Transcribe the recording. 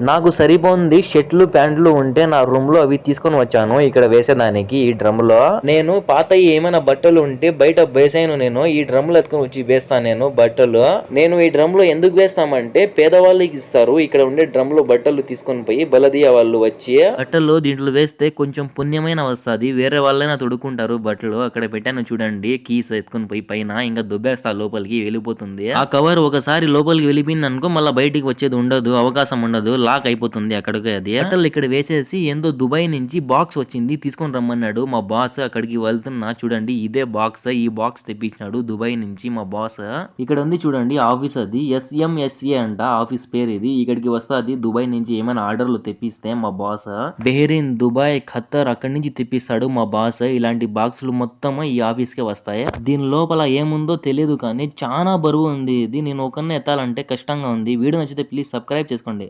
నాకు సరిపోయింది షర్ట్లు ప్యాంట్లు ఉంటే నా రూమ్ లో అవి తీసుకొని వచ్చాను ఇక్కడ వేసేదానికి ఈ డ్రమ్ లో. నేను పాత ఏమైనా బట్టలు ఉంటే బయట వేసాను, నేను ఈ డ్రమ్ లో ఎత్తుకొని వచ్చి వేస్తాను నేను బట్టలు. నేను ఈ డ్రమ్ లో ఎందుకు వేస్తామంటే పేదవాళ్ళకి ఇస్తారు, ఇక్కడ ఉండే డ్రమ్ లో బట్టలు తీసుకొని పోయి బలదియా వాళ్ళు వచ్చి బట్టలు దీంట్లో వేస్తే కొంచెం పుణ్యమైన వస్తుంది, వేరే వాళ్ళైనా తొడుక్కుంటారు బట్టలు. అక్కడ పెట్టాను చూడండి కీస్ ఎత్తుకొని పోయి పైన ఇంకా దుబ్బేస్తా లోపలికి వెళ్ళిపోతుంది. ఆ కవర్ ఒకసారి లోపలికి వెళ్ళిపోయింది అనుకో మళ్ళీ బయటికి వచ్చేది ఉండదు, అవకాశం ఉండదు, లాక్ అయిపోతుంది అక్కడికి. అది బట్టలు ఇక్కడ వేసేసి ఏందో దుబాయ్ నుంచి బాక్స్ వచ్చింది తీసుకొని రమ్మన్నాడు మా బాస్. అక్కడికి వెళ్తున్నా చూడండి, ఇదే బాక్స్, ఈ బాక్స్ తెప్పించినాడు దుబాయ్ నుంచి మా బాస్. ఇక్కడ ఉంది చూడండి ఆఫీస్, అది SMSA అంట ఆఫీస్ పేరు ఇది. ఇక్కడికి వస్తుంది దుబాయ్ నుంచి ఏమైనా ఆర్డర్లు తెప్పిస్తే మా బాస్. బెహరీన్, దుబాయ్, ఖత్తర్ అక్కడి నుంచి తెప్పిస్తాడు మా బాస్. ఇలాంటి బాక్సులు మొత్తం ఈ ఆఫీస్ కే వస్తాయి. దీని లోపల ఏముందో తెలియదు కానీ చాలా బరువు ఉంది ఇది, నేను ఒకరిని ఎత్తాలంటే కష్టంగా ఉంది. వీడియో నచ్చితే ప్లీజ్ సబ్స్క్రైబ్ చేసుకోండి.